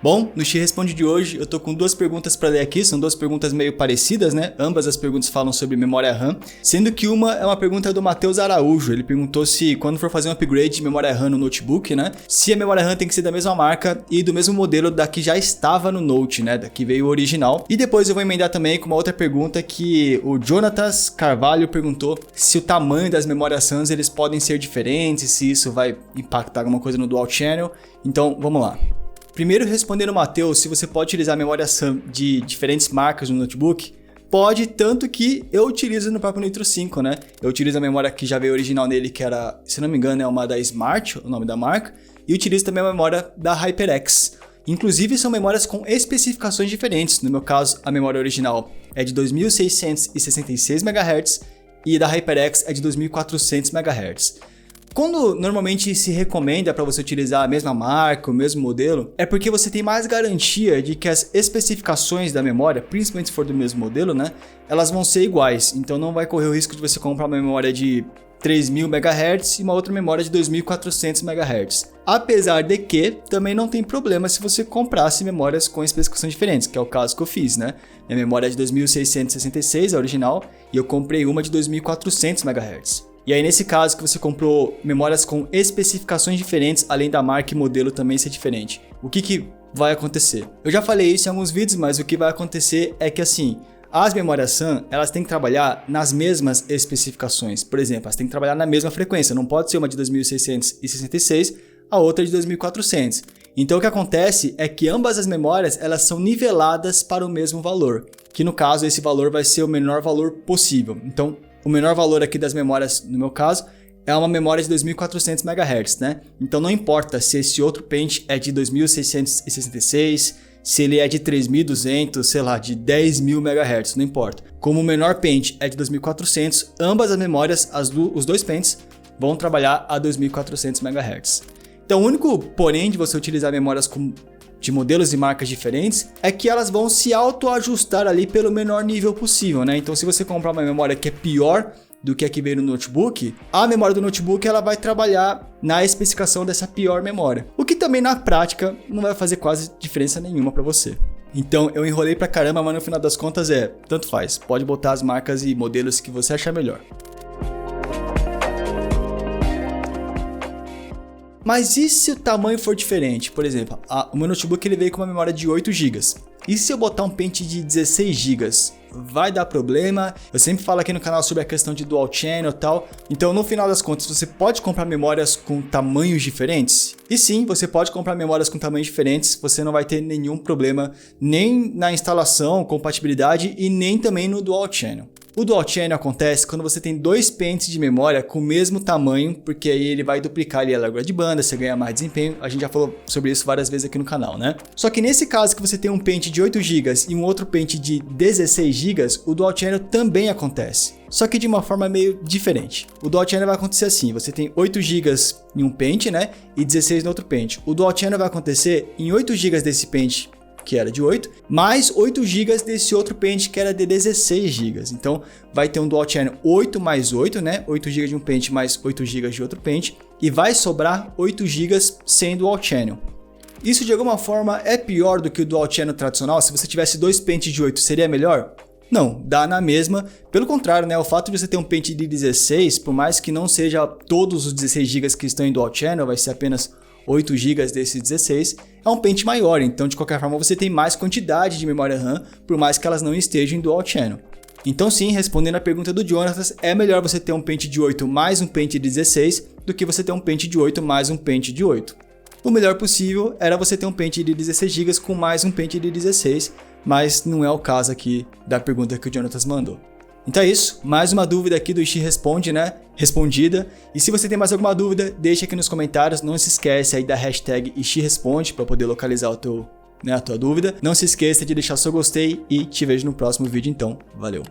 Bom, no Xi Responde de hoje eu tô com duas perguntas para ler aqui, são duas perguntas meio parecidas, né? Ambas as perguntas falam sobre memória RAM, sendo que uma é uma pergunta do Matheus Araújo. Ele perguntou se quando for fazer um upgrade de memória RAM no notebook, né? Se a memória RAM tem que ser da mesma marca e do mesmo modelo da que já estava no Note, né? Da que veio o original. E depois eu vou emendar também com uma outra pergunta que o Jonatas Carvalho perguntou se o tamanho das memórias RAM eles podem ser diferentes, se isso vai impactar alguma coisa no Dual Channel. Então, vamos lá. Primeiro, respondendo o Matheus, se você pode utilizar memória RAM de diferentes marcas no notebook, pode, tanto que eu utilizo no próprio Nitro 5, né? Eu utilizo a memória que já veio original nele, que era, se não me engano, é uma da Smart, o nome da marca, e utilizo também a memória da HyperX. Inclusive, são memórias com especificações diferentes. No meu caso, a memória original é de 2666 MHz e da HyperX é de 2400 MHz. Quando normalmente se recomenda para você utilizar a mesma marca, o mesmo modelo, é porque você tem mais garantia de que as especificações da memória, principalmente se for do mesmo modelo, né, elas vão ser iguais. Então não vai correr o risco de você comprar uma memória de 3000 MHz e uma outra memória de 2400 MHz. Apesar de que também não tem problema se você comprasse memórias com especificações diferentes, que é o caso que eu fiz, né? Minha memória é de 2666, a original, e eu comprei uma de 2400 MHz. E aí nesse caso que você comprou memórias com especificações diferentes, além da marca e modelo também ser diferente, o que vai acontecer? Eu já falei isso em alguns vídeos, mas o que vai acontecer é que assim, as memórias RAM, elas têm que trabalhar nas mesmas especificações. Por exemplo, elas têm que trabalhar na mesma frequência, não pode ser uma de 2666, a outra de 2400. Então o que acontece é que ambas as memórias, elas são niveladas para o mesmo valor, que no caso esse valor vai ser o menor valor possível. Então, o menor valor aqui das memórias, no meu caso, é uma memória de 2400 MHz, né? Então não importa se esse outro pente é de 2666, se ele é de 3200, sei lá, de 10.000 MHz, não importa. Como o menor pente é de 2400, ambas as memórias, os dois pentes, vão trabalhar a 2400 MHz. Então o único porém de você utilizar memórias de modelos e marcas diferentes é que elas vão se autoajustar ali pelo menor nível possível, né? Então se você comprar uma memória que é pior do que a que veio no notebook, a memória do notebook ela vai trabalhar na especificação dessa pior memória. O que também na prática não vai fazer quase diferença nenhuma para você. Então eu enrolei pra caramba, mas no final das contas tanto faz. Pode botar as marcas e modelos que você achar melhor. Mas e se o tamanho for diferente? Por exemplo, o meu notebook ele veio com uma memória de 8 GB. E se eu botar um pente de 16 GB? Vai dar problema? Eu sempre falo aqui no canal sobre a questão de Dual Channel e tal. Então, no final das contas, você pode comprar memórias com tamanhos diferentes? E sim, você pode comprar memórias com tamanhos diferentes. Você não vai ter nenhum problema nem na instalação, compatibilidade e nem também no Dual Channel. O Dual Channel acontece quando você tem dois pentes de memória com o mesmo tamanho, porque aí ele vai duplicar ali a largura de banda, você ganha mais desempenho. A gente já falou sobre isso várias vezes aqui no canal, né? Só que nesse caso que você tem um pente de 8 GB e um outro pente de 16 GB, o Dual Channel também acontece. Só que de uma forma meio diferente. O Dual Channel vai acontecer assim, você tem 8 GB em um pente, né? E 16 no outro pente. O Dual Channel vai acontecer em 8 GB desse pente, que era de 8, mais 8 GB desse outro pente que era de 16 GB. Então vai ter um Dual Channel 8 mais 8, né? 8 GB de um pente mais 8 GB de outro pente. E vai sobrar 8 GB sem Dual Channel. Isso de alguma forma é pior do que o Dual Channel tradicional? Se você tivesse dois pentes de 8, seria melhor? Não, dá na mesma. Pelo contrário, né? O fato de você ter um pente de 16, por mais que não seja todos os 16 GB que estão em Dual Channel, vai ser apenas 8 GB desses 16, é um pente maior, então de qualquer forma você tem mais quantidade de memória RAM, por mais que elas não estejam em Dual Channel. Então sim, respondendo a pergunta do Jonatas, é melhor você ter um pente de 8 mais um pente de 16 do que você ter um pente de 8 mais um pente de 8. O melhor possível era você ter um pente de 16 GB com mais um pente de 16, mas não é o caso aqui da pergunta que o Jonatas mandou. Então é isso, mais uma dúvida aqui do Xi Responde, né? Respondida. E se você tem mais alguma dúvida, deixa aqui nos comentários. Não se esquece aí da hashtag XResponde para poder localizar a tua dúvida. Não se esqueça de deixar seu gostei e te vejo no próximo vídeo então. Valeu!